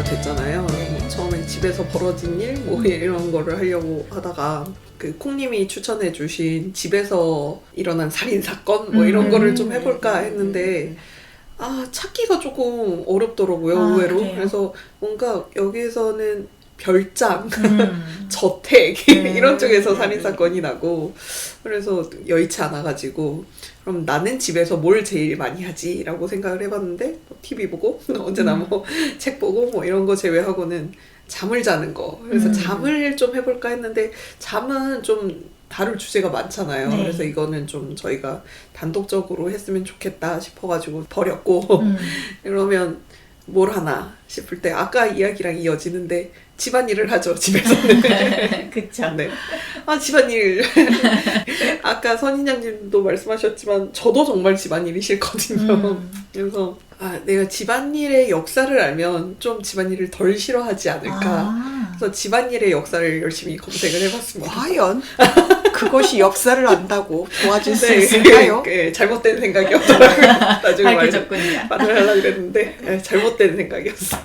얘기가 됐잖아요. 처음에 집에서 벌어진 일 뭐 이런 거를 하려고 하다가 그 콩님이 추천해주신 집에서 일어난 살인 사건 뭐 이런 거를 좀 해볼까 했는데 찾기가 조금 어렵더라고요. 의외로. 그래요? 그래서 뭔가 여기에서는 별장, 저택 이런 쪽에서 살인사건이 나고 그래서 여의치 않아가지고 그럼 나는 집에서 뭘 제일 많이 하지? 라고 생각을 해봤는데 뭐 TV 보고 언제나 뭐 책 보고 뭐 이런 거 제외하고는 잠을 자는 거. 그래서 잠을 좀 해볼까 했는데 잠은 좀 다룰 주제가 많잖아요. 네. 그래서 이거는 좀 저희가 단독적으로 했으면 좋겠다 싶어가지고 버렸고 그러면 뭘 하나 싶을 때 아까 이야기랑 이어지는데 집안일을 하죠. 집에서는. 그쵸. 네. 집안일. 아까 선인장님도 말씀하셨지만 저도 정말 집안일이 싫거든요. 그래서 내가 집안일의 역사를 알면 좀 집안일을 덜 싫어하지 않을까. 그래서 집안일의 역사를 열심히 검색을 해봤습니다. 과연 그것이 역사를 안다고 좋아질 수 있을까요? 네, 잘못된 생각이었더라고요. 나중에 밝혀졌군요. 말을 하려고 그랬는데 잘못된 생각이었어요.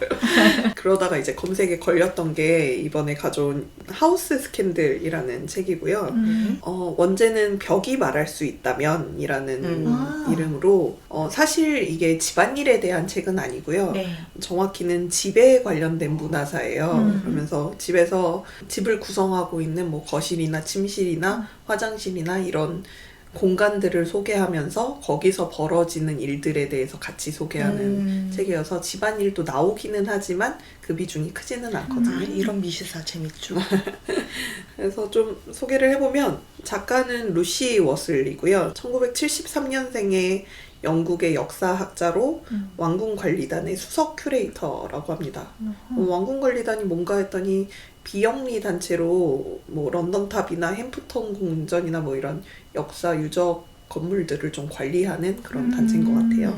그러다가 이제 검색에 걸렸던 게 이번에 가져온 하우스 스캔들이라는 책이고요. 원제는 벽이 말할 수 있다면 이라는 이름으로 사실 이게 집안일에 대한 책은 아니고요. 네. 정확히는 집에 관련된 문화사예요. 그러면서 집에서 집을 구성하고 있는 뭐 거실이나 침실이나 화장실이나 이런 공간들을 소개하면서 거기서 벌어지는 일들에 대해서 같이 소개하는 책이어서 집안일도 나오기는 하지만 그 비중이 크지는 않거든요. 이런 미시사 재밌죠. 그래서 좀 소개를 해보면 작가는 루시 워슬이고요. 1973년생의 영국의 역사학자로 왕궁관리단의 수석 큐레이터라고 합니다. 왕궁관리단이 뭔가 했더니 비영리 단체로 뭐 런던탑이나 햄프턴 궁전이나 뭐 이런 역사 유적 건물들을 좀 관리하는 그런 단체인 것 같아요.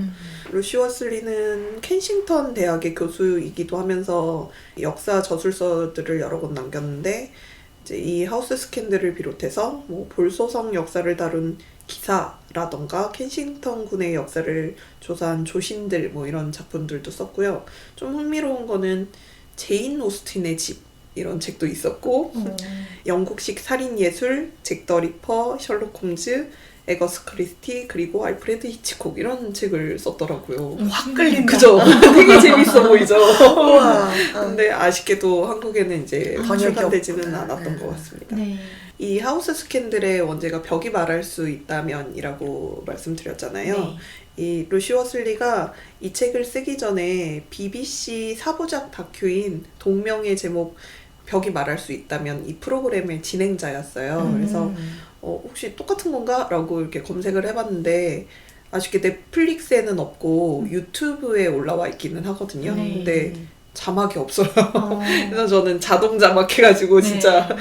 루시 워슬리는 켄싱턴 대학의 교수이기도 하면서 역사 저술서들을 여러 권 남겼는데 이제 이 하우스 스캔들을 비롯해서 뭐 볼소성 역사를 다룬 기사라던가 켄싱턴 군의 역사를 조사한 조신들 뭐 이런 작품들도 썼고요. 좀 흥미로운 거는 제인 오스틴의 집 이런 책도 있었고 영국식 살인예술, 잭 더 리퍼, 셜록 홈즈, 에거스 크리스티 그리고 알프레드 히치콕 이런 책을 썼더라고요. 확 끌린다. 그죠? 되게 재밌어 보이죠? 우와. 근데 아쉽게도 한국에는 이제 번역이 출간되지는 없구나. 않았던 것 같습니다. 네. 이 하우스 스캔들의 원제가 벽이 말할 수 있다면이라고 말씀드렸잖아요. 네. 이 루시 워슬리가 이 책을 쓰기 전에 BBC 사부작 다큐인 동명의 제목 벽이 말할 수 있다면 이 프로그램의 진행자였어요. 그래서 혹시 똑같은 건가? 라고 이렇게 검색을 해봤는데 아쉽게 넷플릭스에는 없고 유튜브에 올라와 있기는 하거든요. 네. 근데 자막이 없어요. 그래서 저는 자동 자막 해가지고 진짜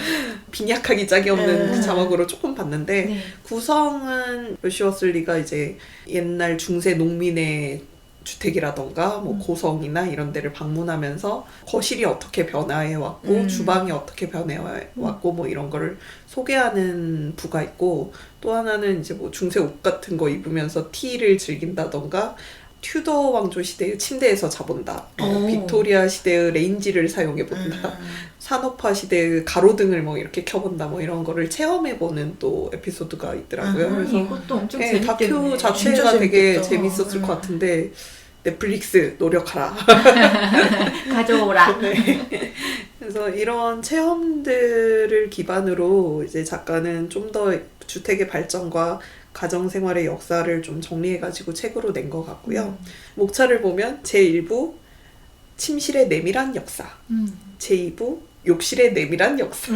빈약하기 짝이 없는 그 자막으로 조금 봤는데 네. 구성은 루시 워슬리가 이제 옛날 중세 농민의 주택이라던가 뭐 고성이나 이런 데를 방문하면서 거실이 어떻게 변화해 왔고 주방이 어떻게 변해 왔고 뭐 이런 거를 소개하는 부가 있고 또 하나는 이제 뭐 중세 옷 같은 거 입으면서 티를 즐긴다던가 튜더 왕조 시대의 침대에서 자본다. 빅토리아 시대의 레인지를 사용해본다. 산업화 시대의 가로등을 뭐 이렇게 켜본다. 뭐 이런 거를 체험해보는 또 에피소드가 있더라고요. 그래서 이것도 엄청 네, 재밌겠네. 다큐 진짜 자체가 되게 재밌겠다. 재밌었을 것 같은데 넷플릭스 노력하라. 가져오라. 네. 그래서 이런 체험들을 기반으로 이제 작가는 좀 더 주택의 발전과 가정생활의 역사를 좀 정리해가지고 책으로 낸 것 같고요. 목차를 보면 제1부 침실의 내밀한 역사, 제2부 욕실의 내밀한 역사,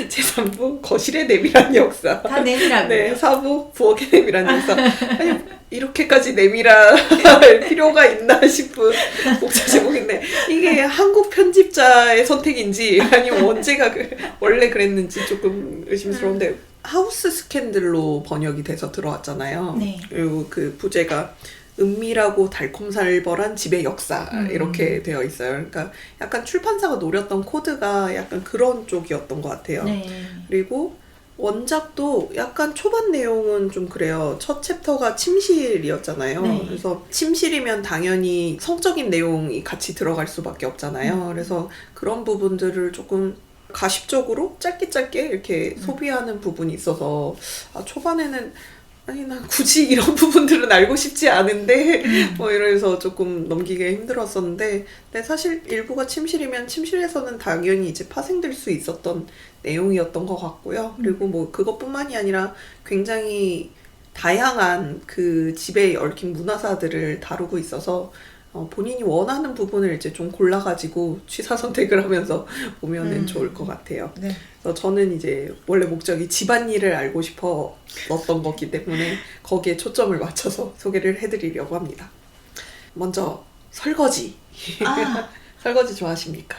제3부 거실의 내밀한 역사, 다 내밀하고. 네, 4부 부엌의 내밀한 역사. 아니 이렇게까지 내밀할 필요가 있나 싶은 목차 제목인데 이게 한국 편집자의 선택인지 아니면 원제가 원래 그랬는지 조금 의심스러운데 하우스 스캔들로 번역이 돼서 들어왔잖아요. 네. 그리고 그 부제가 은밀하고 달콤살벌한 집의 역사 이렇게 되어 있어요. 그러니까 약간 출판사가 노렸던 코드가 약간 그런 쪽이었던 것 같아요. 네. 그리고 원작도 약간 초반 내용은 좀 그래요. 첫 챕터가 침실이었잖아요. 네. 그래서 침실이면 당연히 성적인 내용이 같이 들어갈 수밖에 없잖아요. 그래서 그런 부분들을 조금 가십적으로 짧게 이렇게 소비하는 부분이 있어서 초반에는 아니 난 굳이 이런 부분들은 알고 싶지 않은데 뭐 이러면서 조금 넘기기 힘들었었는데 근데 사실 일부가 침실이면 침실에서는 당연히 이제 파생될 수 있었던 내용이었던 것 같고요. 그리고 뭐 그것뿐만이 아니라 굉장히 다양한 그 집에 얽힌 문화사들을 다루고 있어서 본인이 원하는 부분을 이제 좀 골라가지고 취사 선택을 하면서 보면은 좋을 것 같아요. 네. 그래서 저는 이제 원래 목적이 집안일을 알고 싶었던 거기 때문에 거기에 초점을 맞춰서 소개를 해드리려고 합니다. 먼저 설거지. 아, 설거지 좋아하십니까?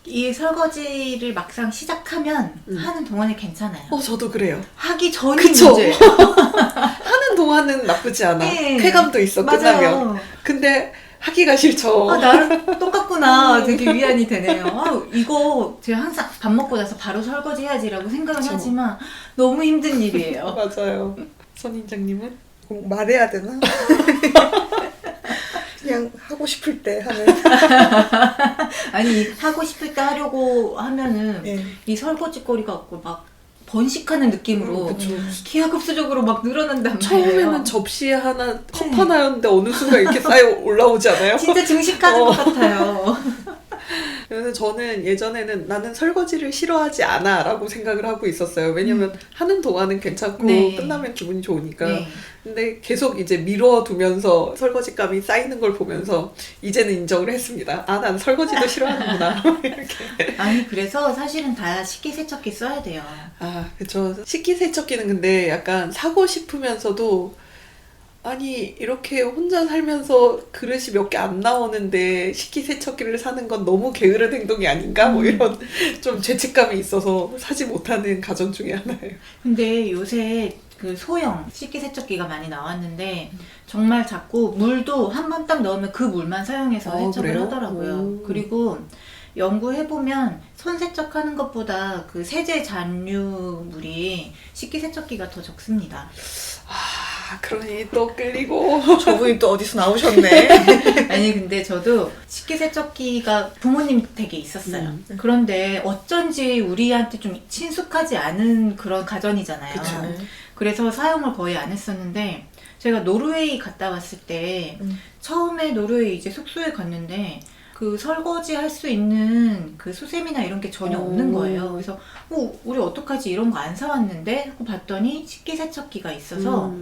이 설거지를 막상 시작하면 하는 동안에 괜찮아요. 저도 그래요. 하기 전이 그쵸? 문제예요. 하는 동안은 나쁘지 않아. 네. 쾌감도 있어, 끝나면. 근데 하기가 싫죠. 나랑 똑같구나. 되게 위안이 되네요. 이거 제가 항상 밥 먹고 나서 바로 설거지 해야지라고 생각은 그쵸. 하지만 너무 힘든 일이에요. 맞아요. 선인장님은? 꼭 말해야 되나? 그냥 하고 싶을 때 하는. 아니 하고 싶을 때 하려고 하면은 네. 이 설거지거리가 막 번식하는 느낌으로 그쵸. 기하급수적으로 막 늘어난단 말이에요. 처음에는 접시에 하나, 컵 하나였는데 어느 순간 이렇게 쌓여 올라오지 않아요? 진짜 증식하는 것 같아요. 그래서 저는 예전에는 나는 설거지를 싫어하지 않아 라고 생각을 하고 있었어요. 왜냐면 하는 동안은 괜찮고 네. 끝나면 기분이 좋으니까. 네. 근데 계속 이제 미뤄두면서 설거지감이 쌓이는 걸 보면서 이제는 인정을 했습니다. 난 설거지도 싫어하는구나. 이렇게. 아니 그래서 사실은 다 식기세척기 써야 돼요. 그쵸. 식기세척기는 근데 약간 사고 싶으면서도 아니 이렇게 혼자 살면서 그릇이 몇 개 안 나오는데 식기세척기를 사는 건 너무 게으른 행동이 아닌가? 뭐 이런 좀 죄책감이 있어서 사지 못하는 가정 중에 하나예요. 근데 요새 그 소형 식기세척기가 많이 나왔는데 정말 자꾸 물도 한 번 딱 넣으면 그 물만 사용해서 세척을 그래요? 하더라고요. 그리고 연구해보면 손 세척하는 것보다 그 세제 잔류물이 식기세척기가 더 적습니다. 그러니 또 끌리고. 저분이 또 어디서 나오셨네. 아니 근데 저도 식기세척기가 부모님 댁에 있었어요. 그런데 어쩐지 우리한테 좀 친숙하지 않은 그런 가전이잖아요. 그쵸. 그래서 사용을 거의 안 했었는데 제가 노르웨이 갔다 왔을 때 처음에 노르웨이 이제 숙소에 갔는데 그 설거지 할 수 있는 그 수세미나 이런 게 전혀 없는 거예요. 그래서 우리 어떡하지 이런 거 안 사왔는데 하고 봤더니 식기세척기가 있어서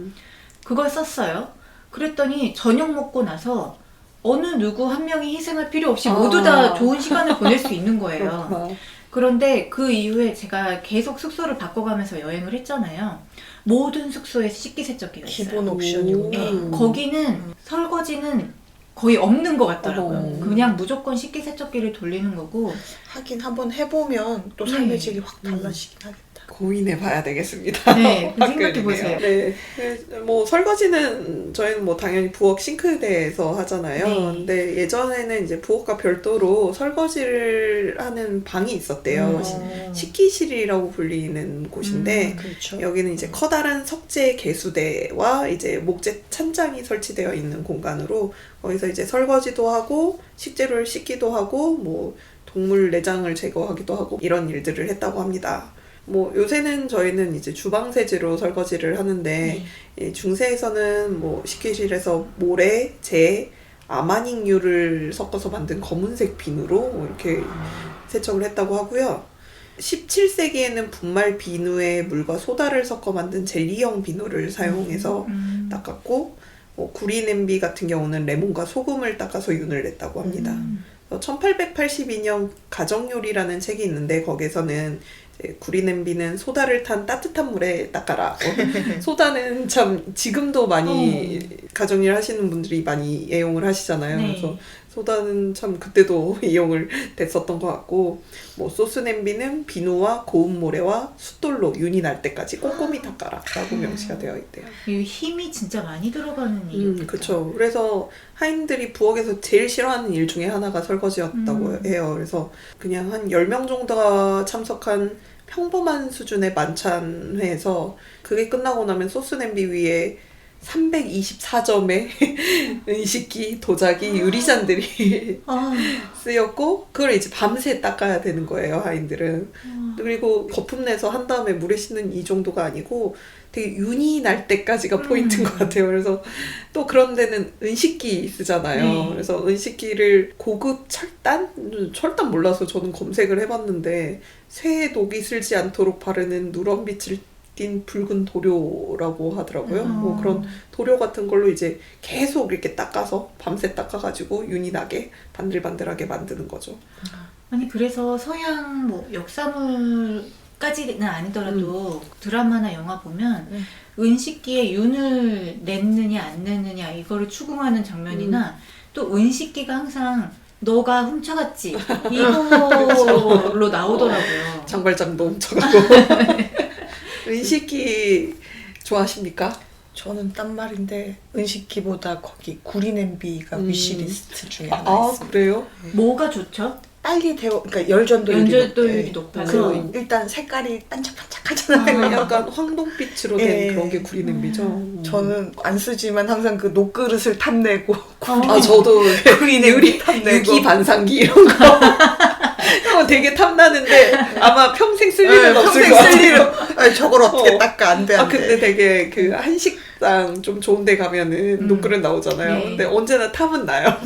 그걸 썼어요. 그랬더니 저녁 먹고 나서 어느 누구 한 명이 희생할 필요 없이 모두 다 좋은 시간을 보낼 수 있는 거예요. 그렇구나. 그런데 그 이후에 제가 계속 숙소를 바꿔가면서 여행을 했잖아요. 모든 숙소에 식기세척기가 있어요. 기본 옵션이구나. 네, 거기는 설거지는 거의 없는 것 같더라고요. 어머. 그냥 무조건 식기세척기를 돌리는 거고. 하긴 한번 해보면 또 삶의 질이 확 달라지긴 하겠다. 고민해 봐야 되겠습니다. 네, 확 생각해 보세요. 끌리네요. 네. 뭐 설거지는 저희는 뭐 당연히 부엌 싱크대에서 하잖아요. 네. 근데 예전에는 이제 부엌과 별도로 설거지를 하는 방이 있었대요. 식기실이라고 불리는 곳인데 그렇죠. 여기는 이제 커다란 석재 개수대와 이제 목재 찬장이 설치되어 있는 공간으로 거기서 이제 설거지도 하고 식재료를 씻기도 하고 뭐 동물 내장을 제거하기도 하고 이런 일들을 했다고 합니다. 뭐 요새는 저희는 이제 주방 세제로 설거지를 하는데 이 중세에서는 뭐 식기실에서 모래, 재, 아마닉유를 섞어서 만든 검은색 비누로 뭐 이렇게 세척을 했다고 하고요. 17세기에는 분말 비누에 물과 소다를 섞어 만든 젤리형 비누를 사용해서 닦았고 뭐 구리 냄비 같은 경우는 레몬과 소금을 닦아서 윤을 냈다고 합니다. 1882년 가정요리라는 책이 있는데 거기서는 구리 냄비는 소다를 탄 따뜻한 물에 닦아라. 소다는 참 지금도 많이 가정일 하시는 분들이 많이 애용을 하시잖아요. 네. 그래서 소다는 참 그때도 이용을 됐었던 것 같고 뭐 소스 냄비는 비누와 고운 모래와 숫돌로 윤이 날 때까지 꼼꼼히 닦아라 라고 명시가 되어 있대요. 이 힘이 진짜 많이 들어가는 일이겠다. 그쵸. 그래서 하인들이 부엌에서 제일 싫어하는 일 중에 하나가 설거지였다고 해요. 그래서 그냥 한 10명 정도가 참석한 평범한 수준의 만찬회에서 그게 끝나고 나면 소스 냄비 위에 324점의 은식기, 도자기, 유리잔들이 쓰였고 그걸 이제 밤새 닦아야 되는 거예요, 하인들은. 그리고 거품 내서 한 다음에 물에 씻는 이 정도가 아니고 되게 윤이 날 때까지가 포인트인 것 같아요. 그래서 또 그런 데는 은식기 쓰잖아요. 그래서 은식기를 고급 철단 몰라서 저는 검색을 해봤는데 쇠에 녹이 슬지 않도록 바르는 누런빛을 띤 붉은 도료라고 하더라고요. 뭐 그런 도료 같은 걸로 이제 계속 이렇게 닦아서 밤새 닦아가지고 윤이 나게 반들반들하게 만드는 거죠. 아니 그래서 서양 뭐 역사물까지는 아니더라도 드라마나 영화 보면 은식기에 윤을 냈느냐 안 냈느냐 이거를 추궁하는 장면이나 또 은식기가 항상 너가 훔쳐갔지 이걸로 나오더라고요. 장발장도 훔쳐가고. 은식기 좋아하십니까? 저는 딴 말인데 은식기보다 거기 구리 냄비가 위시리스트 중에 하나 아, 있습니다. 그래요? 뭐가 좋죠? 빨리 그러니까 열전도율이 연결도율이 높아서 일단 색깔이 반짝반짝하잖아요. 약간 황동빛으로 된 예. 그런 게 구리 냄비죠. 저는 안 쓰지만 항상 그 녹그릇을 탐내고 아, 저도 구리 냄비 탐내고 유기 반상기 이런 거 이런 거 되게 탐나는데 아마 평생 쓸 일은 없을 것 평생 쓸 일은 같아요. 아니, 저걸 어떻게 닦아 안 돼. 아, 근데 되게 그 한식당 좀 좋은 데 가면은 녹그릇 나오잖아요. 네. 근데 언제나 탐은 나요.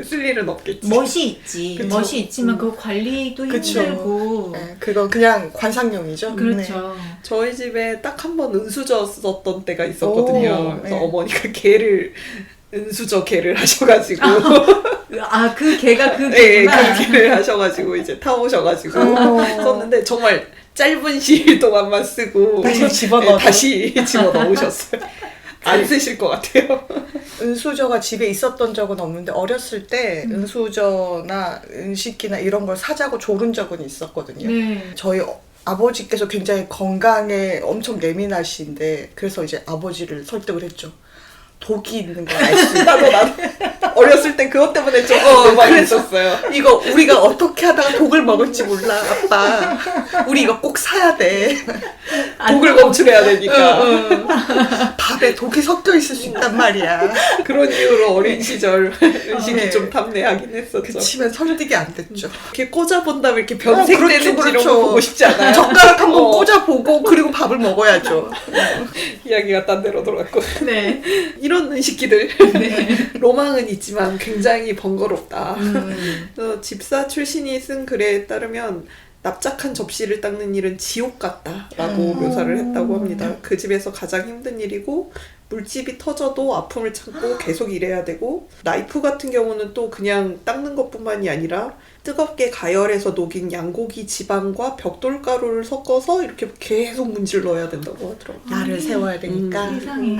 쓸 일은 없겠지. 멋이 있지. 그쵸. 멋이 있지만 그 관리도 그쵸. 힘들고. 네, 그건 그냥 관상용이죠. 그렇죠. 저희 집에 딱 한 번 은수저 썼던 때가 있었거든요. 오, 그래서 네. 어머니가 게를 은수저 게를 하셔가지고 아, 그 개가 그 네, 개구나. 그 게를 하셔가지고 이제 타오셔가지고 오. 썼는데 정말 짧은 시일 동안만 쓰고 다시 집어넣어. 다시 집어넣으셨어요. 안 쓰실 것 같아요. 은수저가 집에 있었던 적은 없는데 어렸을 때 은수저나 은식기나 이런 걸 사자고 조른 적은 있었거든요. 네. 저희 아버지께서 굉장히 건강에 엄청 예민하신데 그래서 이제 아버지를 설득을 했죠. 독이 있는 걸 알 수 있다. 나도 어렸을 때 그것 때문에 좀 많이 했었어요. 이거 우리가 어떻게 하다가 독을 먹을지 몰라, 아빠. 우리 이거 꼭 사야 돼. 독을 검출해야 되니까. 밥에 독이 섞여 있을 수 있단 말이야. 그런 이유로 어린 시절 의식이 네. 좀 탐내하긴 했었죠. 그치만 설득이 안 됐죠. 이렇게 꽂아본 다음에 이렇게 변색되는지 이런 그렇죠. 거 보고 싶지 않아요? 젓가락 한번 꽂아보고 그리고 밥을 먹어야죠. 이야기가 딴 데로 돌아갔고. 네. 이런 의식기들. 로망은 있지만 굉장히 번거롭다. 그래서 집사 출신이 쓴 글에 따르면 납작한 접시를 닦는 일은 지옥 같다라고 묘사를 했다고 합니다. 그 집에서 가장 힘든 일이고 물집이 터져도 아픔을 참고 계속 일해야 되고 나이프 같은 경우는 또 그냥 닦는 것뿐만이 아니라 뜨겁게 가열해서 녹인 양고기 지방과 벽돌가루를 섞어서 이렇게 계속 문질러야 된다고 하더라고요. 나를 세워야 되니까. 세상에.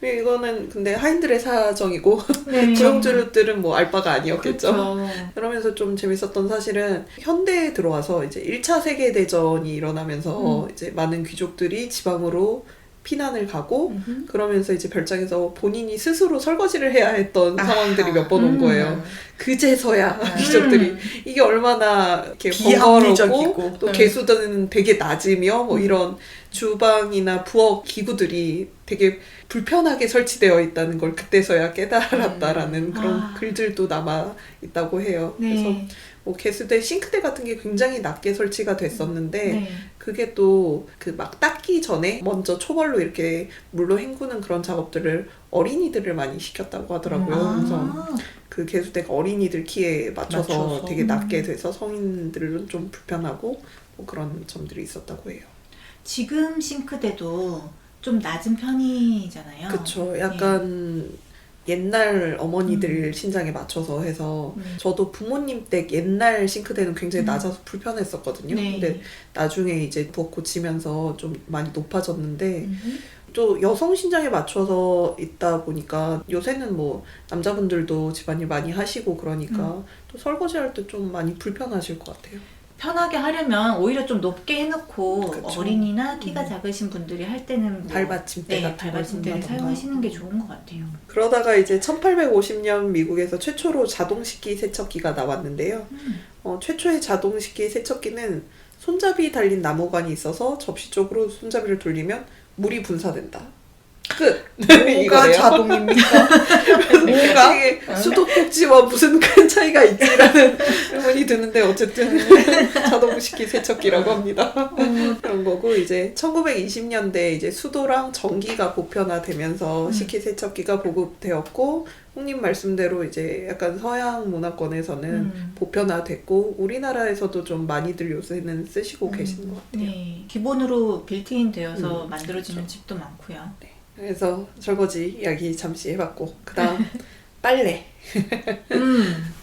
이거는 근데 하인들의 사정이고 네. 구형주류들은 뭐 알바가 아니었겠죠. 그렇죠. 그러면서 좀 재밌었던 사실은 현대에 들어와서 이제 1차 세계대전이 일어나면서 이제 많은 귀족들이 지방으로 피난을 가고 그러면서 이제 별장에서 본인이 스스로 설거지를 해야 했던 상황들이 몇 번 온 거예요. 그제서야 귀족들이 이게 얼마나 이렇게 번거롭고 비합리적이고. 또 개수는 되게 낮으며 뭐 이런 주방이나 부엌 기구들이 되게 불편하게 설치되어 있다는 걸 그때서야 깨달았다라는 그런 글들도 남아 있다고 해요. 네. 그래서 뭐 개수대, 싱크대 같은 게 굉장히 낮게 설치가 됐었는데 네. 그게 또 그 막 닦기 전에 먼저 초벌로 이렇게 물로 헹구는 그런 작업들을 어린이들을 많이 시켰다고 하더라고요. 그래서 그 개수대가 어린이들 키에 맞춰서 되게 낮게 돼서 성인들은 좀 불편하고 뭐 그런 점들이 있었다고 해요. 지금 싱크대도 좀 낮은 편이잖아요. 그쵸. 약간 옛날 어머니들 신장에 맞춰서 해서 저도 부모님 댁 옛날 싱크대는 굉장히 낮아서 불편했었거든요. 네. 근데 나중에 이제 부엌 고치면서 좀 많이 높아졌는데 또 여성 신장에 맞춰서 있다 보니까 요새는 뭐 남자분들도 집안일 많이 하시고 그러니까 또 설거지할 때 좀 많이 불편하실 것 같아요. 편하게 하려면 오히려 좀 높게 해놓고 그쵸. 어린이나 키가 작으신 분들이 할 때는 뭐 발받침대 네, 같은 걸 발받침대를 쓴다던가. 사용하시는 게 좋은 것 같아요. 그러다가 이제 1850년 미국에서 최초로 자동식기 세척기가 나왔는데요. 최초의 자동식기 세척기는 손잡이 달린 나무관이 있어서 접시 쪽으로 손잡이를 돌리면 물이 분사된다. 끝. 뭐가 이거예요. 자동입니까? 뭐가? 이게 수도꼭지와 무슨 큰 차이가 있지라는 의문이 드는데 어쨌든 자동식기 세척기라고 합니다. 그런 거고 이제 1920년대 이제 수도랑 전기가 보편화되면서 식기 세척기가 보급되었고 홍님 말씀대로 이제 약간 서양 문화권에서는 보편화됐고 우리나라에서도 좀 많이들 요새는 쓰시고 계시는 것 같아요. 네. 기본으로 빌트인 되어서 만들어지는 집도 많고요. 그래서 설거지 이야기 잠시 해봤고 그 다음 빨래.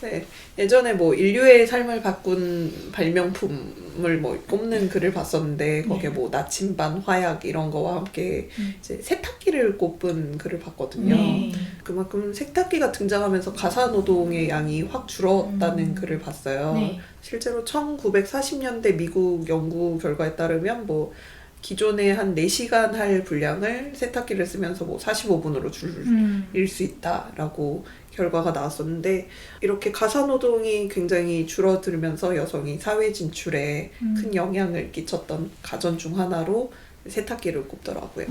네, 예전에 뭐 인류의 삶을 바꾼 발명품을 뭐 꼽는 글을 봤었는데 거기에 뭐 나침반, 화약 이런 거와 함께 이제 세탁기를 꼽은 글을 봤거든요. 네. 그만큼 세탁기가 등장하면서 가사노동의 양이 확 줄었다는 글을 봤어요. 네. 실제로 1940년대 미국 연구 결과에 따르면 뭐 기존에 한 4시간 할 분량을 세탁기를 쓰면서 뭐 45분으로 줄일 수 있다라고 결과가 나왔었는데 이렇게 가사노동이 굉장히 줄어들면서 여성이 사회 진출에 큰 영향을 끼쳤던 가전 중 하나로 세탁기를 꼽더라고요.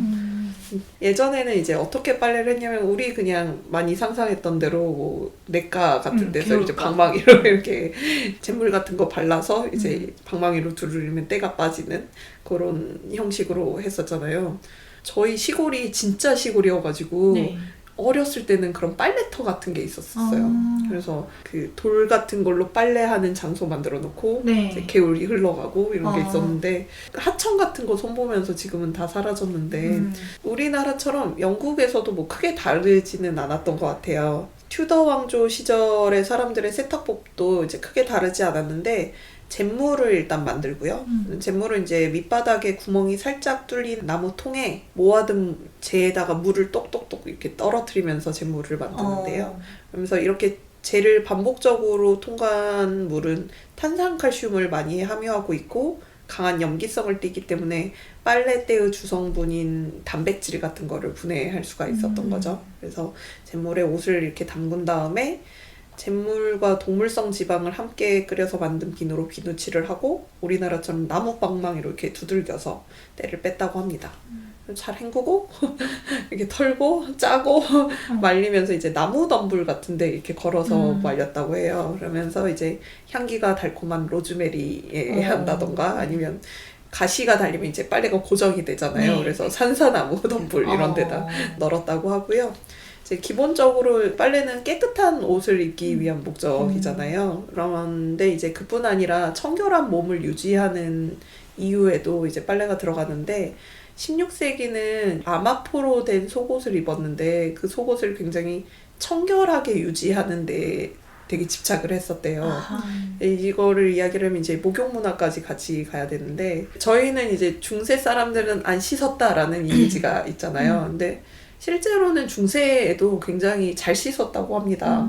예전에는 이제 어떻게 빨래를 했냐면 우리 그냥 많이 상상했던 대로 뭐 냇가 같은 데서 이제 방망이로 이렇게 잿물 같은 거 발라서 이제 방망이로 두르면 때가 빠지는 그런 형식으로 했었잖아요. 저희 시골이 진짜 시골이어가지고 네. 어렸을 때는 그런 빨래터 같은 게 있었어요. 그래서 그 돌 같은 걸로 빨래하는 장소 만들어 놓고 네. 이제 개울이 흘러가고 이런 게 있었는데 하천 같은 거 손보면서 지금은 다 사라졌는데 우리나라처럼 영국에서도 뭐 크게 다르지는 않았던 것 같아요. 튜더 왕조 시절의 사람들의 세탁법도 이제 크게 다르지 않았는데 잿물을 일단 만들고요. 잿물은 이제 밑바닥에 구멍이 살짝 뚫린 나무 통에 모아둔 재에다가 물을 똑똑똑 이렇게 떨어뜨리면서 잿물을 만드는데요. 그러면서 이렇게 재를 반복적으로 통과한 물은 탄산칼슘을 많이 함유하고 있고 강한 염기성을 띠기 때문에 빨래때의 주성분인 단백질 같은 거를 분해할 수가 있었던 거죠. 그래서 잿물에 옷을 이렇게 담근 다음에 잿물과 동물성 지방을 함께 끓여서 만든 비누로 비누칠을 하고 우리나라처럼 나무 방망이로 이렇게 두들겨서 때를 뺐다고 합니다. 잘 헹구고 이렇게 털고 짜고 말리면서 이제 나무 덤불 같은데 이렇게 걸어서 말렸다고 해요. 그러면서 이제 향기가 달콤한 로즈메리에 한다던가 아니면 가시가 달리면 이제 빨래가 고정이 되잖아요. 그래서 산사나무 덤불 이런 데다 널었다고 하고요. 이제 기본적으로 빨래는 깨끗한 옷을 입기 위한 목적이잖아요. 그런데 이제 그뿐 아니라 청결한 몸을 유지하는 이유에도 이제 빨래가 들어가는데 16세기는 아마포로 된 속옷을 입었는데 그 속옷을 굉장히 청결하게 유지하는데 되게 집착을 했었대요. 이거를 이야기를 하면 이제 목욕문화까지 같이 가야 되는데 저희는 이제 중세 사람들은 안 씻었다라는 이미지가 있잖아요. 근데 실제로는 중세에도 굉장히 잘 씻었다고 합니다.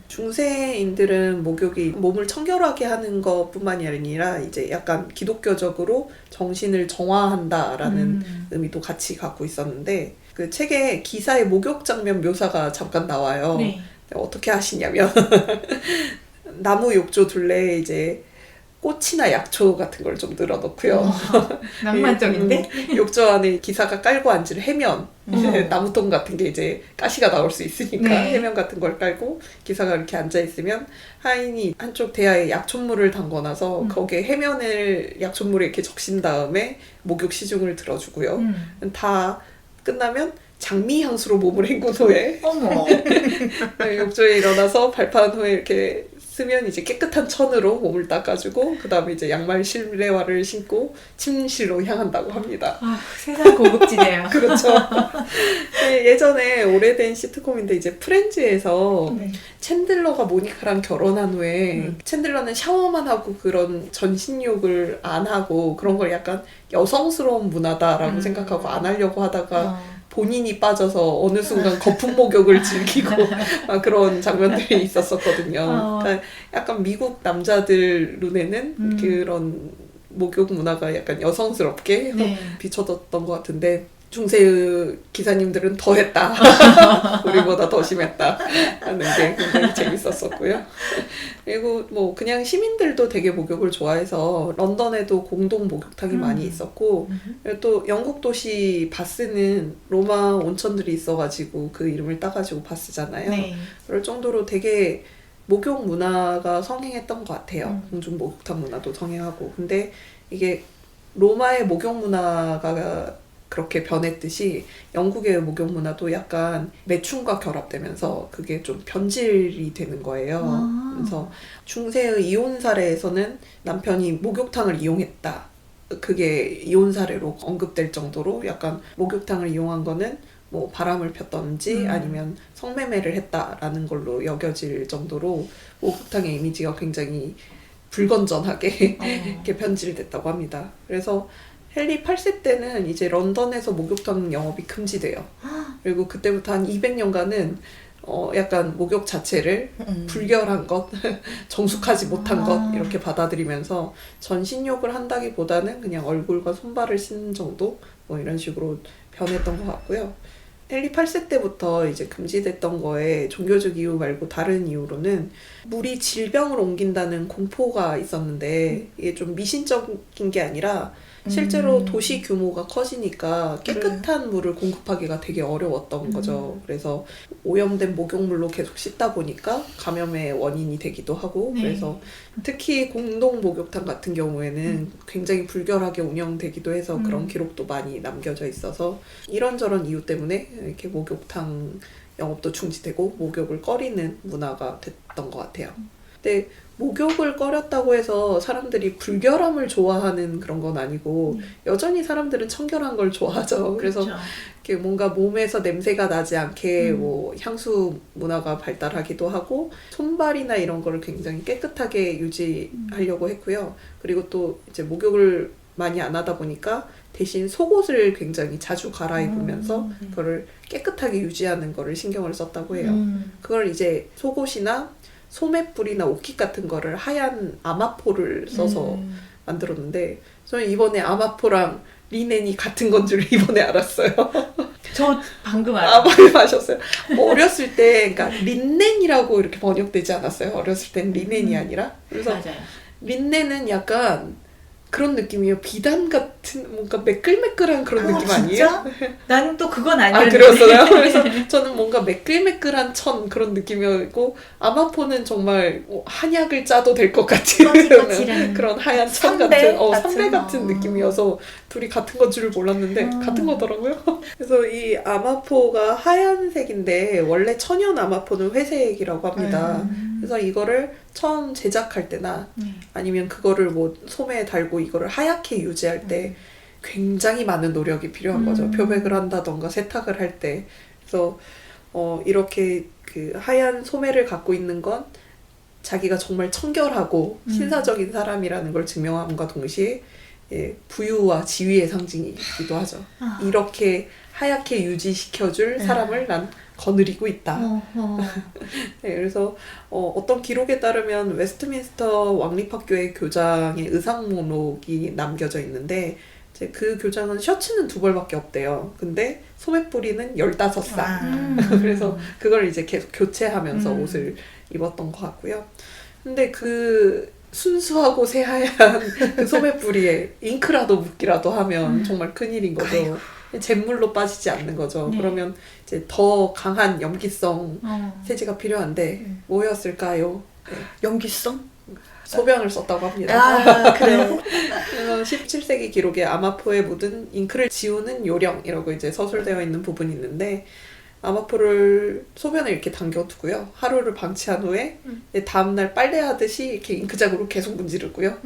중세인들은 목욕이 몸을 청결하게 하는 것뿐만이 아니라 이제 약간 기독교적으로 정신을 정화한다라는 의미도 같이 갖고 있었는데 그 책에 기사의 목욕 장면 묘사가 잠깐 나와요. 네. 어떻게 하시냐면 나무 욕조 둘레에 이제 꽃이나 약초 같은 걸 좀 늘어놓고요. 낭만적인데? 욕조 안에 기사가 깔고 앉을 해면, 이제 나무통 같은 게 이제 가시가 나올 수 있으니까 네. 해면 같은 걸 깔고 기사가 이렇게 앉아있으면 하인이 한쪽 대야에 약초물을 담궈놔서 거기에 해면을 약초물에 이렇게 적신 다음에 목욕 시중을 들어주고요. 다 끝나면 장미 향수로 몸을 헹군 후에 어머. 욕조에 일어나서 발판 후에 이렇게 쓰면 이제 깨끗한 천으로 몸을 닦아주고 그 다음에 이제 양말 실내화를 신고 침실로 향한다고 합니다. 아, 세상 고급지네요. 그렇죠. 예전에 오래된 시트콤인데 이제 프렌즈에서 챈들러가 모니카랑 결혼한 후에 챈들러는 샤워만 하고 그런 전신욕을 안 하고 그런 걸 약간 여성스러운 문화다라고 생각하고 안 하려고 하다가 본인이 빠져서 어느 순간 거품 목욕을 즐기고 그런 장면들이 있었었거든요. 그러니까 약간 미국 남자들 눈에는 그런 목욕 문화가 약간 여성스럽게 비춰졌던 것 같은데 중세의 기사님들은 더 했다. 우리보다 더 심했다. 하는 게 굉장히 재밌었었고요. 그리고 뭐 그냥 시민들도 되게 목욕을 좋아해서 런던에도 공동 목욕탕이 많이 있었고 또 영국 도시 바스는 로마 온천들이 있어가지고 그 이름을 따가지고 바스잖아요. 네. 그럴 정도로 되게 목욕 문화가 성행했던 것 같아요. 공중 목욕탕 문화도 성행하고. 근데 이게 로마의 목욕 문화가 그렇게 변했듯이 영국의 목욕 문화도 약간 매춘과 결합되면서 그게 좀 변질이 되는 거예요. 그래서 중세의 이혼 사례에서는 남편이 목욕탕을 이용했다. 그게 이혼 사례로 언급될 정도로 약간 목욕탕을 이용한 거는 뭐 바람을 폈던지 아니면 성매매를 했다라는 걸로 여겨질 정도로 목욕탕의 이미지가 굉장히 불건전하게 이렇게 변질됐다고 합니다. 그래서 헨리 8세 때는 이제 런던에서 목욕탕 영업이 금지돼요. 그리고 그때부터 한 200년간은 약간 목욕 자체를 불결한 것, 정숙하지 못한 것 이렇게 받아들이면서 전신욕을 한다기보다는 그냥 얼굴과 손발을 씻는 정도 뭐 이런 식으로 변했던 것 같고요. 헨리 8세 때부터 이제 금지됐던 거에 종교적 이유 말고 다른 이유로는 물이 질병을 옮긴다는 공포가 있었는데 이게 좀 미신적인 게 아니라 실제로 도시 규모가 커지니까 깨끗한 물을 공급하기가 되게 어려웠던 거죠. 그래서 오염된 목욕물로 계속 씻다 보니까 감염의 원인이 되기도 하고 그래서 특히 공동 목욕탕 같은 경우에는 굉장히 불결하게 운영되기도 해서 그런 기록도 많이 남겨져 있어서 이런저런 이유 때문에 이렇게 목욕탕 영업도 중지되고 목욕을 꺼리는 문화가 됐던 것 같아요. 근데 목욕을 꺼렸다고 해서 사람들이 불결함을 좋아하는 그런 건 아니고 여전히 사람들은 청결한 걸 좋아하죠. 그래서 그렇죠. 이렇게 뭔가 몸에서 냄새가 나지 않게 뭐 향수 문화가 발달하기도 하고 손발이나 이런 거를 굉장히 깨끗하게 유지하려고 했고요. 그리고 또 이제 목욕을 많이 안 하다 보니까 대신 속옷을 굉장히 자주 갈아입으면서 그거를 깨끗하게 유지하는 거를 신경을 썼다고 해요. 그걸 이제 속옷이나 소매뿔이나 옷깃 같은 거를 하얀 아마포를 써서 만들었는데 저는 이번에 아마포랑 리넨이 같은 건 줄 이번에 알았어요. 저 방금 아, 말씀하셨어요. 뭐 어렸을 때 그러니까 린넨이라고 이렇게 번역되지 않았어요? 어렸을 땐 리넨이 아니라. 그래서 맞아요. 린넨은 약간 그런 느낌이에요. 비단 같은 뭔가 매끌매끌한 그런 느낌 아니에요? 진짜? 나는 또 그건 아, 아니었는데. 그랬어요? 그래서 저는 뭔가 매끌매끌한 천 그런 느낌이었고 아마포는 정말 한약을 짜도 될 것 같은 까칠까칠한 그런 하얀 천 선배 같은 선배 같은? 같은 느낌이어서 둘이 같은 건 줄 몰랐는데 같은 거더라고요. 그래서 이 아마포가 하얀색인데 원래 천연 아마포는 회색이라고 합니다. 그래서 이거를 처음 제작할 때나 아니면 그거를 뭐 소매에 달고 이거를 하얗게 유지할 때 굉장히 많은 노력이 필요한 거죠. 표백을 한다던가 세탁을 할 때. 그래서 이렇게 그 하얀 소매를 갖고 있는 건 자기가 정말 청결하고 신사적인 사람이라는 걸 증명함과 동시에 부유와 지위의 상징이기도 하죠. 이렇게 하얗게 유지시켜줄 사람을 난 거느리고 있다. 네, 그래서 어떤 기록에 따르면 웨스트민스터 왕립학교의 교장의 의상목록이 남겨져 있는데 이제 그 교장은 셔츠는 2벌밖에 없대요. 근데 소매뿌리는 15쌍. 그래서 그걸 이제 계속 교체하면서 옷을 입었던 것 같고요. 근데 그 순수하고 새하얀 그 소매뿌리에 잉크라도 묻기라도 하면 정말 큰일인 거죠. 잿물로 빠지지 않는 거죠. 네. 그러면 이제 더 강한 염기성 세제가 필요한데 뭐였을까요? 네. 연기성? 소변을 썼다고 합니다. 아, 그래요? 그래서 17세기 기록에 아마포에 묻은 잉크를 지우는 요령이라고 이제 서술되어 있는 부분이 있는데 아마포를 소변에 이렇게 담겨두고요. 하루를 방치한 후에 다음날 빨래하듯이 이렇게 잉크장으로 계속 문지르고요.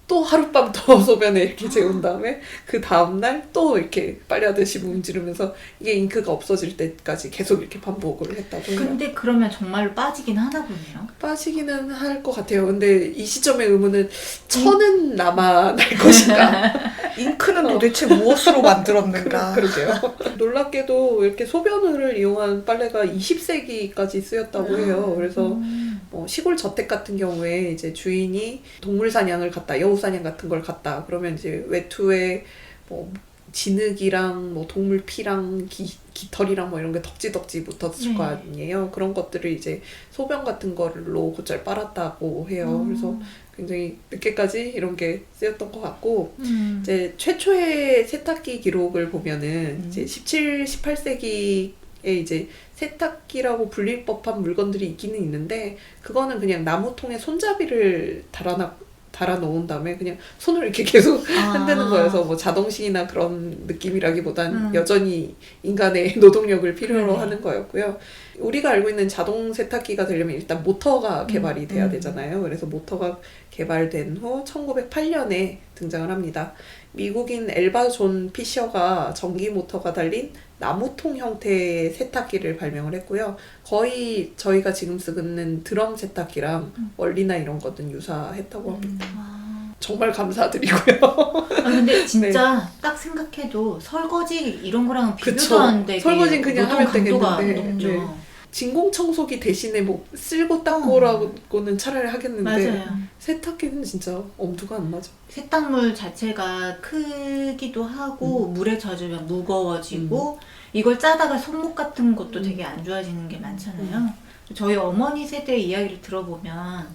또 하룻밤 더 소변에 이렇게 재운 다음에 그 다음날 또 이렇게 빨래하듯이 문지르면서 이게 잉크가 없어질 때까지 계속 이렇게 반복을 했다고 해요. 근데 그러면 정말로 빠지긴 하나 보네요. 빠지기는 할 것 같아요. 근데 이 시점의 의문은 천은 남아날 것인가? 잉크는 도대체 무엇으로 만들었는가? 그러게요. 놀랍게도 이렇게 소변을 이용한 빨래가 20세기까지 쓰였다고 해요. 그래서 시골 저택 같은 경우에 이제 주인이 동물 사냥을 갔다, 여우 사냥 같은 걸 갔다. 그러면 이제 외투에 뭐 진흙이랑 뭐 동물 피랑 깃털이랑 뭐 이런 게 덕지덕지 붙었을 거 아니에요. 그런 것들을 이제 소변 같은 걸로 곧잘 빨았다고 해요. 그래서 굉장히 늦게까지 이런 게 쓰였던 것 같고 이제 최초의 세탁기 기록을 보면은 이제 17, 18세기에 이제 세탁기라고 불릴 법한 물건들이 있기는 있는데 그거는 그냥 나무통에 손잡이를 달아 놓은 다음에 그냥 손을 이렇게 계속 흔드는 거여서 뭐 자동식이나 그런 느낌이라기보단 여전히 인간의 노동력을 필요로 하는 거였고요. 우리가 알고 있는 자동 세탁기가 되려면 일단 모터가 개발이 돼야 되잖아요. 그래서 모터가 개발된 후 1908년에 등장을 합니다. 미국인 엘바 존 피셔가 전기 모터가 달린 나무통 형태의 세탁기를 발명을 했고요. 거의 저희가 지금 쓰는 드럼 세탁기랑 원리나 이런 것은 유사했다고 합니다. 정말 감사드리고요. 근데 진짜 딱 생각해도 설거지 이런 거랑 비교도 그쵸. 안 되게 설거지는 그냥 하면 강도가 되겠는데. 높죠. 네. 진공청소기 대신에 뭐 쓸고 닦고라고는 차라리 하겠는데 맞아요. 세탁기는 진짜 엄두가 안 나죠. 세탁물 자체가 크기도 하고 물에 젖으면 무거워지고 이걸 짜다가 손목 같은 것도 되게 안 좋아지는 게 많잖아요. 저희 어머니 세대의 이야기를 들어보면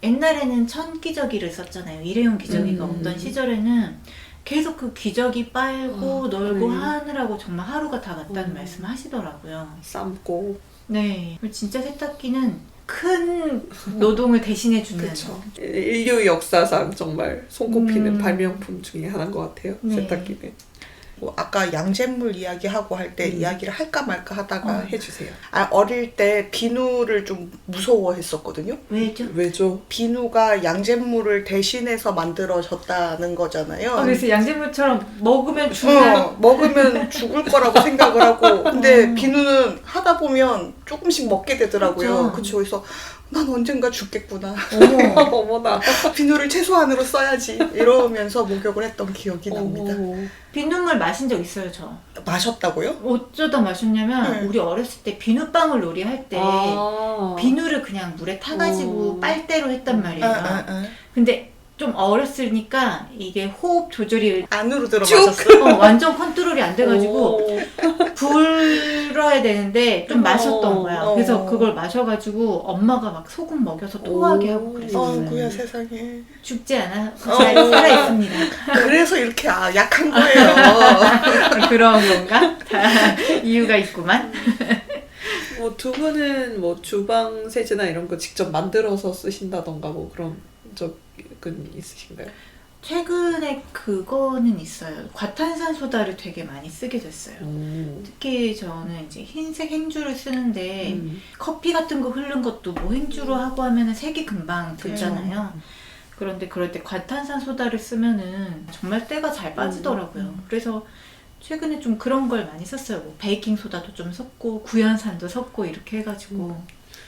옛날에는 천기저귀를 썼잖아요. 일회용 기저귀가 없던 시절에는 계속 그 기저귀 빨고 널고 그래. 하느라고 정말 하루가 다 갔다는 말씀을 하시더라고요. 삶고. 네, 진짜 세탁기는 큰 노동을 대신해주는. 그렇죠. 인류 역사상 정말 손꼽히는 음. 발명품 중에 하나인 것 같아요. 네. 세탁기는. 뭐 아까 양잿물 이야기하고 할 때 이야기를 할까 말까 하다가 해주세요. 어릴 때 비누를 좀 무서워했었거든요. 왜죠? 왜죠? 비누가 양잿물을 대신해서 만들어졌다는 거잖아요. 그래서 양잿물처럼 먹으면 죽나요? 먹으면 죽을 거라고 생각을 하고 근데 비누는 하다 보면 조금씩 먹게 되더라고요. 그쵸. 그래서 난 언젠가 죽겠구나. 어머. 어머나. 비누를 최소한으로 써야지 이러면서 목욕을 했던 기억이 납니다. 비눗물 마신 적 있어요, 저. 마셨다고요? 어쩌다 마셨냐면 우리 어렸을 때 비눗방울 놀이 할 때 비누를 그냥 물에 타가지고 빨대로 했단 말이에요. 근데 좀 어렸으니까 이게 호흡 조절이 안으로 들어가셨어요? 완전 컨트롤이 안 돼가지고 불어야 되는데 좀 마셨던 거야. 그래서 그걸 마셔가지고 엄마가 막 소금 먹여서 토하게 하고 그랬었어요. 아이고야 세상에. 죽지 않아. 잘 살아있습니다. 그래서 이렇게 약한 거예요. 그런 건가? 다 이유가 있구만. 뭐 두 분은 뭐 주방 세제나 이런 거 직접 만들어서 쓰신다던가 뭐 그런 적은 있으신가요? 최근에 그거는 있어요. 과탄산소다를 되게 많이 쓰게 됐어요. 특히 저는 이제 흰색 행주를 쓰는데 커피 같은 거 흐른 것도 뭐 행주로 하고 하면은 색이 금방 들잖아요. 그런데 그럴 때 과탄산소다를 쓰면은 정말 때가 잘 빠지더라고요. 그래서 최근에 좀 그런 걸 많이 썼어요. 뭐 베이킹소다도 좀 섞고 구연산도 섞고 이렇게 해가지고.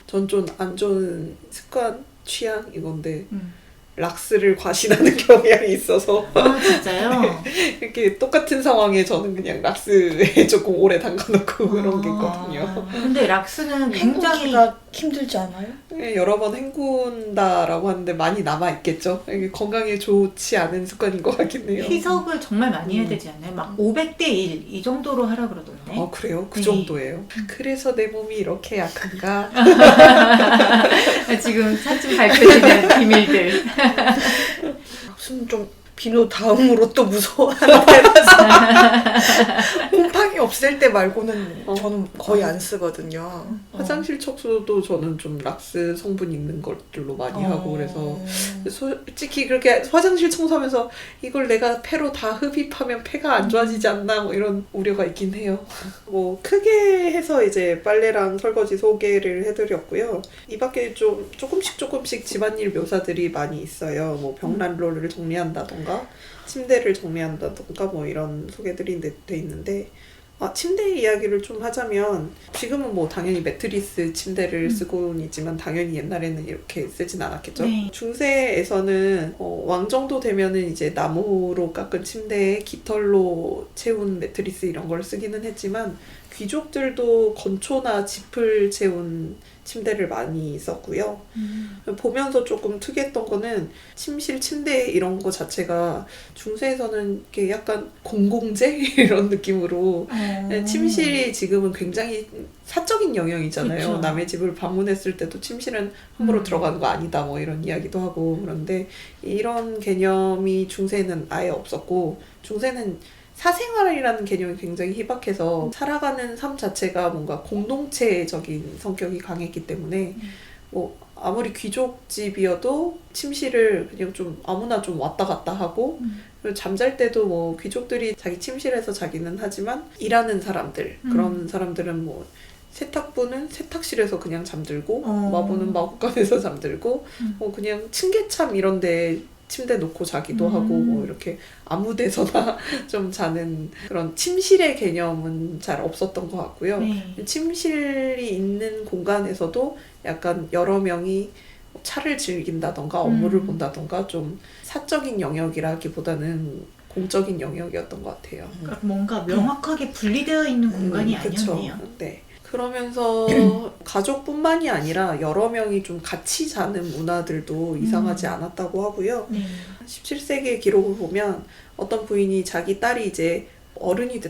전 좀 안 좋은 습관, 취향 이건데 락스를 과신하는 경향이 있어서 아 진짜요? 이렇게 똑같은 상황에 저는 그냥 락스에 조금 오래 담가놓고 그런 게 있거든요. 근데 락스는 굉장히 헹구기가 힘들지 않아요? 여러 번 헹군다라고 하는데 많이 남아있겠죠. 이게 건강에 좋지 않은 습관인 것 같긴 해요. 희석을 정말 많이 해야 되지 않나요? 막 500대 1 이 정도로 하라 그러던데. 아 그래요? 그 네. 정도예요? 그래서 내 몸이 이렇게 약한가? 지금 차츰 밝혀지는 비밀들. 무슨 좀 비누 다음으로 또 무서워하는 데라서 곰팡이 없앨 때 말고는 저는 거의 안 쓰거든요. 화장실 청소도 저는 좀 락스 성분 있는 것들로 많이 하고 그래서 솔직히 그렇게 화장실 청소하면서 이걸 내가 폐로 다 흡입하면 폐가 안 좋아지지 않나 뭐 이런 우려가 있긴 해요. 뭐 크게 해서 이제 빨래랑 설거지 소개를 해드렸고요. 이 밖에 좀 조금씩 집안일 묘사들이 많이 있어요. 뭐 벽난로를 정리한다던가 침대를 정리한다던가 뭐 이런 소개들이 돼 있는데 침대 이야기를 좀 하자면 지금은 뭐 당연히 매트리스 침대를 쓰고는 있지만 당연히 옛날에는 이렇게 쓰진 않았겠죠. 네. 중세에서는 왕 정도 되면은 이제 나무로 깎은 침대에 깃털로 채운 매트리스 이런 걸 쓰기는 했지만 귀족들도 건초나 짚을 채운 침대를 많이 썼고요. 보면서 조금 특이했던 거는 침실, 침대 이런 거 자체가 중세에서는 이렇게 약간 공공재 이런 느낌으로 침실이 지금은 굉장히 사적인 영역이잖아요. 그쵸. 남의 집을 방문했을 때도 침실은 함부로 들어가는 거 아니다 뭐 이런 이야기도 하고 그런데 이런 개념이 중세는 아예 없었고 중세는 사생활이라는 개념이 굉장히 희박해서 살아가는 삶 자체가 뭔가 공동체적인 성격이 강했기 때문에 뭐 아무리 귀족집이어도 침실을 그냥 좀 아무나 좀 왔다 갔다 하고 그리고 잠잘 때도 뭐 귀족들이 자기 침실에서 자기는 하지만 일하는 사람들 그런 사람들은 뭐 세탁부는 세탁실에서 그냥 잠들고 마부는 마구간에서 잠들고 뭐 그냥 층계참 이런 데 침대 놓고 자기도 하고 뭐 이렇게 아무 데서나 좀 자는 그런 침실의 개념은 잘 없었던 것 같고요. 네. 침실이 있는 공간에서도 약간 여러 명이 차를 즐긴다던가 업무를 본다던가 좀 사적인 영역이라기보다는 공적인 영역이었던 것 같아요. 그러니까 뭔가 명확하게 분리되어 있는 공간이 그쵸. 아니었네요. 네. 그러면서 가족뿐만이 아니라 여러 명이 좀 같이 자는 문화들도 이상하지 않았다고 하고요. 네. 17세기의 기록을 보면 어떤 부인이 자기 딸이 이제 어른이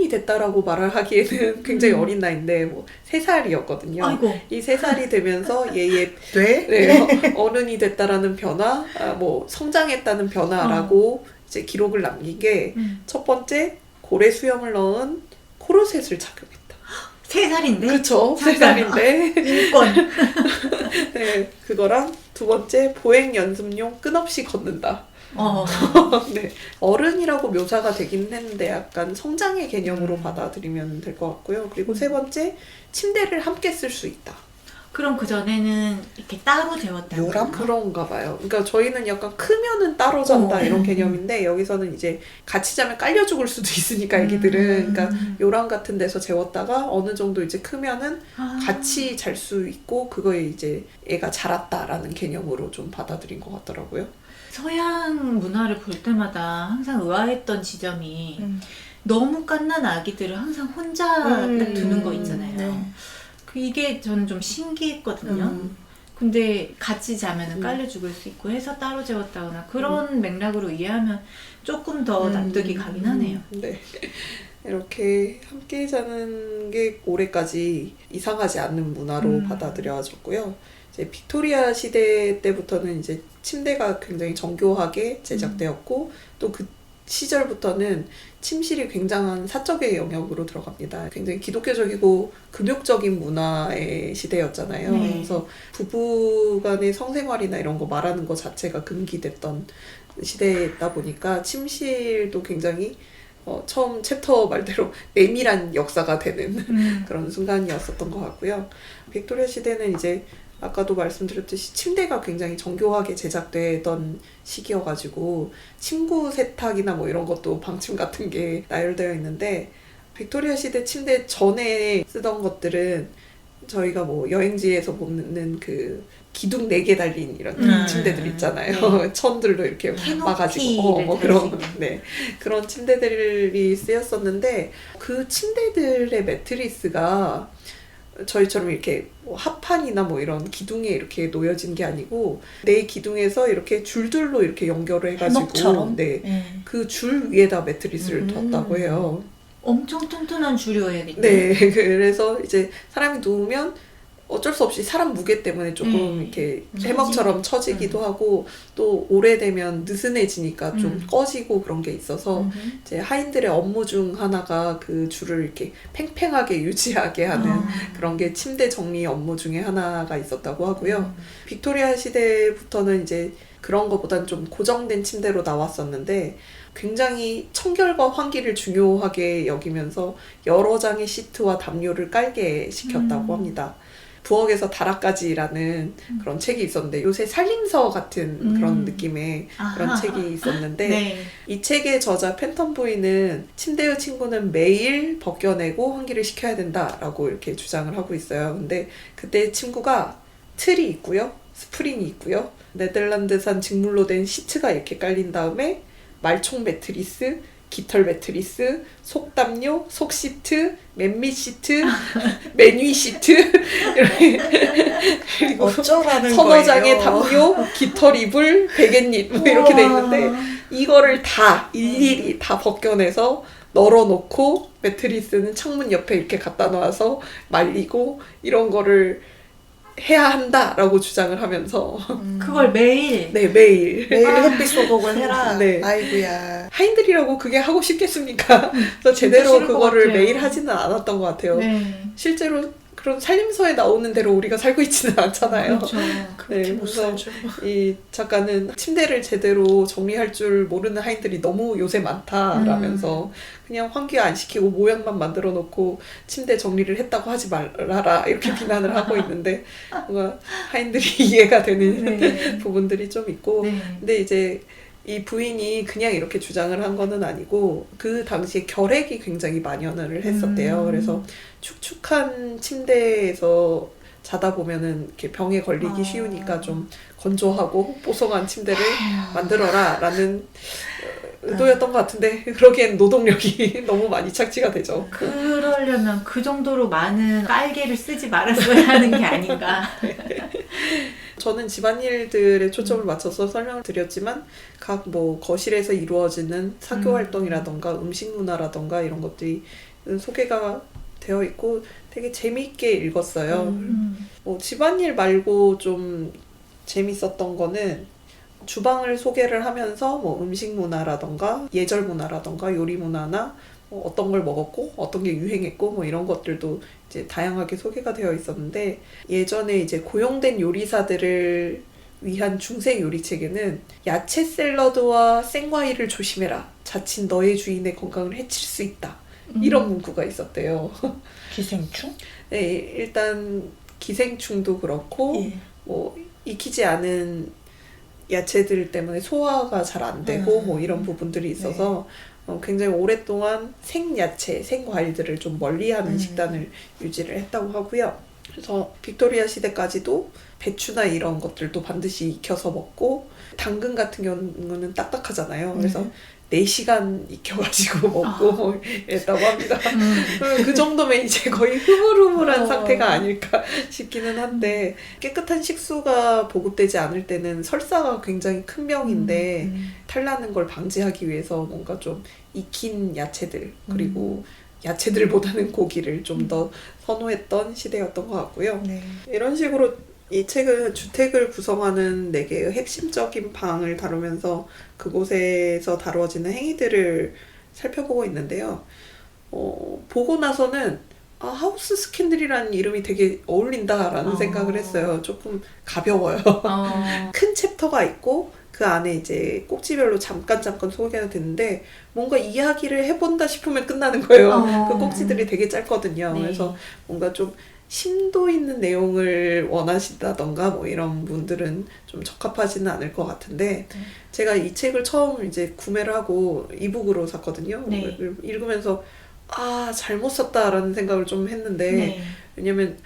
됐다라고 말을 하기에는 굉장히 어린 나이인데 뭐 3살이었거든요. 아이고. 이 3살이 되면서 얘의 네? 네, 어른이 됐다라는 변화, 뭐 성장했다는 변화라고 이제 기록을 남긴 게 첫 번째 고래 수염을 넣은 코르셋을 착용했다. 3살인데? 그쵸? 잠깐. 3살인데 인권. 네, 그거랑 두 번째 보행 연습용 끝없이 걷는다. 네, 어른이라고 묘사가 되긴 했는데 약간 성장의 개념으로 받아들이면 될 것 같고요. 그리고 세 번째 침대를 함께 쓸 수 있다. 그럼 그 전에는 이렇게 따로 재웠다고. 요람? 그런가 봐요. 그러니까 저희는 약간 크면은 따로 잔다 이런 개념인데 여기서는 이제 같이 자면 깔려 죽을 수도 있으니까 애기들은 그러니까 요람 같은 데서 재웠다가 어느 정도 이제 크면은 같이 잘 수 있고 그거에 이제 애가 자랐다라는 개념으로 좀 받아들인 것 같더라고요. 서양 문화를 볼 때마다 항상 의아했던 지점이 너무 갓난 아기들을 항상 혼자 딱 두는 거 있잖아요. 네. 이게 저는 좀 신기했거든요. 근데 같이 자면은 깔려 죽을 수 있고 해서 따로 재웠다거나 그런 맥락으로 이해하면 조금 더 납득이 가긴 하네요. 네. 이렇게 함께 자는 게 올해까지 이상하지 않는 문화로 받아들여졌고요. 이제 빅토리아 시대 때부터는 이제 침대가 굉장히 정교하게 제작되었고 또 그 시절부터는 침실이 굉장한 사적의 영역으로 들어갑니다. 굉장히 기독교적이고 금욕적인 문화의 시대였잖아요. 네. 그래서 부부 간의 성생활이나 이런 거 말하는 것 자체가 금기됐던 시대다 보니까 침실도 굉장히 처음 챕터 말대로 내밀한 역사가 되는 그런 순간이었었던 것 같고요. 빅토리아 시대는 이제 아까도 말씀드렸듯이 침대가 굉장히 정교하게 제작되던 시기여가지고 침구 세탁이나 뭐 이런 것도 방침 같은 게 나열되어 있는데 빅토리아 시대 침대 전에 쓰던 것들은 저희가 뭐 여행지에서 보는 그 기둥 4개 달린 이런 침대들 있잖아요. 천들로 이렇게 막아지고 뭐 그런 네 그런 침대들이 쓰였었는데 그 침대들의 매트리스가 저희처럼 이렇게 뭐 합판이나 뭐 이런 기둥에 이렇게 놓여진 게 아니고 내 기둥에서 이렇게 줄들로 이렇게 연결을 해가지고 해먹처럼? 네, 그 줄 위에다 매트리스를 뒀다고 해요. 엄청 튼튼한 줄이어야겠네요. 네, 그래서 이제 사람이 누우면 어쩔 수 없이 사람 무게 때문에 조금 이렇게 해먹처럼 처지기도 하고 또 오래되면 느슨해지니까 좀 꺼지고 그런 게 있어서 이제 하인들의 업무 중 하나가 그 줄을 이렇게 팽팽하게 유지하게 하는 그런 게 침대 정리 업무 중에 하나가 있었다고 하고요. 빅토리아 시대부터는 이제 그런 것보다는 좀 고정된 침대로 나왔었는데 굉장히 청결과 환기를 중요하게 여기면서 여러 장의 시트와 담요를 깔게 시켰다고 합니다. 부엌에서 다락까지라는 그런 책이 있었는데 요새 살림서 같은 그런 느낌의 그런 책이 있었는데 네. 이 책의 저자 팬텀 부인은 침대의 친구는 매일 벗겨내고 환기를 시켜야 된다라고 이렇게 주장을 하고 있어요. 근데 그때 친구가 틀이 있고요. 스프링이 있고요. 네덜란드산 직물로 된 시트가 이렇게 깔린 다음에 말총 매트리스, 깃털 매트리스, 속담요, 속시트, 맨밑 시트, 맨위 시트 이렇게 그리고 어쩌라는 서너장의 거예요. 담요, 깃털 이불, 베갯잎 뭐 이렇게 돼 있는데 이거를 다 일일이 다 벗겨내서 널어놓고 매트리스는 창문 옆에 이렇게 갖다 놔서 말리고 이런 거를 해야 한다라고 주장을 하면서 그걸 매일 네 매일 매일 햇빛 소독을 해라. 네. 아이고야. 하인들이라고 그게 하고 싶겠습니까? 그래서 제대로 싫을 것 그거를 같아요. 매일 하지는 않았던 것 같아요. 네. 실제로 그런 살림서에 나오는 대로 우리가 살고 있지는 않잖아요. 그렇죠. 그렇게 못 그래서 살죠. 이 작가는 침대를 제대로 정리할 줄 모르는 하인들이 너무 요새 많다라면서 그냥 환기 안 시키고 모양만 만들어 놓고 침대 정리를 했다고 하지 말아라 이렇게 비난을 하고 있는데 뭔가 하인들이 이해가 되는 네. 부분들이 좀 있고 네. 근데 이제 이 부인이 그냥 이렇게 주장을 한 거는 아니고 그 당시에 결핵이 굉장히 만연을 했었대요. 그래서 축축한 침대에서 자다 보면은 이렇게 병에 걸리기 쉬우니까 좀 건조하고 뽀송한 침대를 만들어라라는 의도였던 것 같은데 그러기엔 노동력이 너무 많이 착취가 되죠. 그러려면 그 정도로 많은 깔개를 쓰지 말았어야 하는 게 아닌가. 저는 집안일들에 초점을 맞춰서 설명을 드렸지만 각 뭐 거실에서 이루어지는 사교 활동이라던가 음식 문화라던가 이런 것들이 소개가 되어 있고 되게 재미있게 읽었어요. 뭐 집안일 말고 좀 재밌었던 거는 주방을 소개를 하면서 뭐 음식 문화라던가 예절 문화라던가 요리 문화나 뭐 어떤 걸 먹었고 어떤 게 유행했고 뭐 이런 것들도 이제 다양하게 소개가 되어 있었는데 예전에 이제 고용된 요리사들을 위한 중세 요리책에는 야채 샐러드와 생과일을 조심해라. 자칫 너의 주인의 건강을 해칠 수 있다. 이런 문구가 있었대요. 기생충? 네, 일단 기생충도 그렇고 예. 뭐 익히지 않은 야채들 때문에 소화가 잘 안 되고 뭐 이런 부분들이 있어서 굉장히 오랫동안 생야채, 생과일들을 좀 멀리하는 식단을 유지를 했다고 하고요. 그래서 빅토리아 시대까지도 배추나 이런 것들도 반드시 익혀서 먹고 당근 같은 경우는 딱딱하잖아요. 그래서 4시간 익혀가지고 먹고 뭐 이랬다고 합니다. 그 정도면 이제 거의 흐물흐물한 상태가 아닐까 싶기는 한데 깨끗한 식수가 보급되지 않을 때는 설사가 굉장히 큰 병인데 탈나는 걸 방지하기 위해서 뭔가 좀 익힌 야채들 그리고 야채들보다는 고기를 좀 더 선호했던 시대였던 것 같고요. 네. 이런 식으로 이 책은 주택을 구성하는 4개의 핵심적인 방을 다루면서 그곳에서 다루어지는 행위들을 살펴보고 있는데요. 보고 나서는 하우스 스캔들이라는 이름이 되게 어울린다라는 생각을 했어요. 조금 가벼워요. 큰 챕터가 있고 그 안에 이제 꼭지별로 잠깐 소개가 되는데 뭔가 이야기를 해본다 싶으면 끝나는 거예요. 그 꼭지들이 되게 짧거든요. 네. 그래서 뭔가 좀 심도 있는 내용을 원하신다던가 뭐 이런 분들은 좀 적합하지는 않을 것 같은데 제가 이 책을 처음 이제 구매를 하고 이북으로 샀거든요. 네. 읽으면서 잘못 샀다라는 생각을 좀 했는데 왜냐면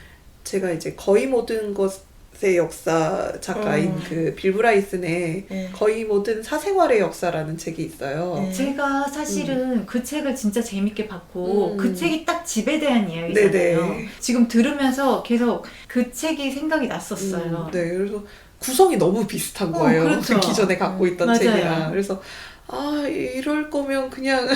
제가 이제 거의 모든 것의 역사 작가인 그 빌 브라이슨의 거의 모든 사생활의 역사라는 책이 있어요. 제가 사실은 그 책을 진짜 재밌게 봤고 그 책이 딱 집에 대한 이야기잖아요. 네네. 지금 들으면서 계속 그 책이 생각이 났었어요. 네, 그래서 구성이 너무 비슷한 거예요. 그렇죠. 기존에 갖고 있던 맞아요. 책이랑. 그래서 이럴 거면 그냥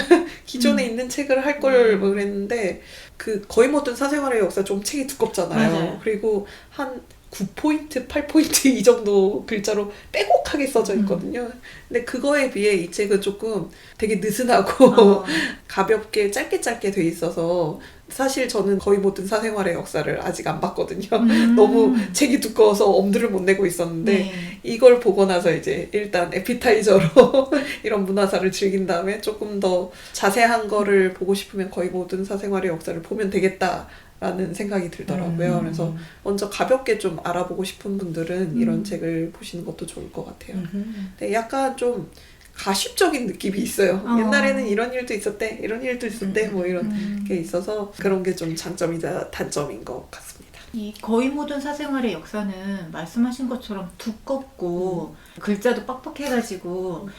기존에 있는 책을 할 걸 뭐 그랬는데 그 거의 모든 사생활의 역사 좀 책이 두껍잖아요. 맞아요. 그리고 한 9포인트, 8포인트 이 정도 글자로 빼곡하게 써져 있거든요. 근데 그거에 비해 이 책은 조금 되게 느슨하고 가볍게 짧게 돼 있어서 사실 저는 거의 모든 사생활의 역사를 아직 안 봤거든요. 너무 책이 두꺼워서 엄두를 못 내고 있었는데 이걸 보고 나서 이제 일단 에피타이저로 이런 문화사를 즐긴 다음에 조금 더 자세한 거를 보고 싶으면 거의 모든 사생활의 역사를 보면 되겠다. 라는 생각이 들더라고요. 그래서 먼저 가볍게 좀 알아보고 싶은 분들은 이런 책을 보시는 것도 좋을 것 같아요. 근데 약간 좀 가십적인 느낌이 있어요. 옛날에는 이런 일도 있었대, 이런 일도 있었대, 뭐 이런 게 있어서 그런 게 좀 장점이자 단점인 것 같습니다. 이 거의 모든 사생활의 역사는 말씀하신 것처럼 두껍고 글자도 빡빡해가지고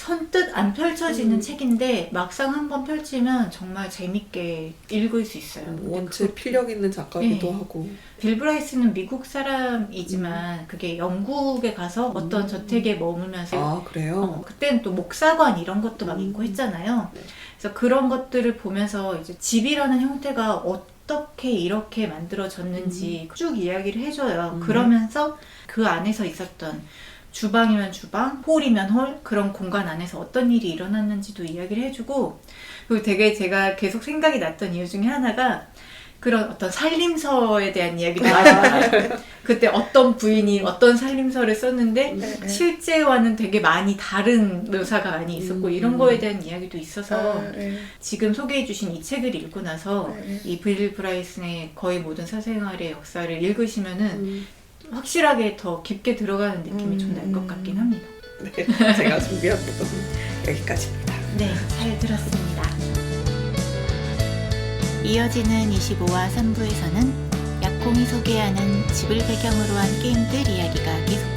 선뜻 안 펼쳐지는 책인데 막상 한번 펼치면 정말 재밌게 읽을 수 있어요. 근데 원체 필력 있는 작가기도 네. 하고. 빌 브라이스는 미국 사람이지만 그게 영국에 가서 어떤 저택에 머물면서 아, 그래요? 그때는 또 목사관 이런 것도 막 있고 했잖아요. 네. 그래서 그런 것들을 보면서 이제 집이라는 형태가 어떻게 이렇게 만들어졌는지 쭉 이야기를 해줘요. 그러면서 그 안에서 있었던 주방이면 주방, 홀이면 홀, 그런 공간 안에서 어떤 일이 일어났는지도 이야기를 해주고, 그리고 되게 제가 계속 생각이 났던 이유 중에 하나가 그런 어떤 살림서에 대한 이야기도 많이 나와요. 그때 어떤 부인이 어떤 살림서를 썼는데 네. 실제와는 되게 많이 다른 묘사가 많이 있었고 이런 거에 대한 이야기도 있어서 네. 지금 소개해주신 이 책을 읽고 나서 네. 이 빌 브라이슨의 거의 모든 사생활의 역사를 읽으시면은 확실하게 더 깊게 들어가는 느낌이 좀 날 것 같긴 합니다. 네, 제가 준비한 부분은 여기까지입니다. 네, 잘 들었습니다. 이어지는 25화 3부에서는 약콩이 소개하는 집을 배경으로 한 게임들 이야기가 계속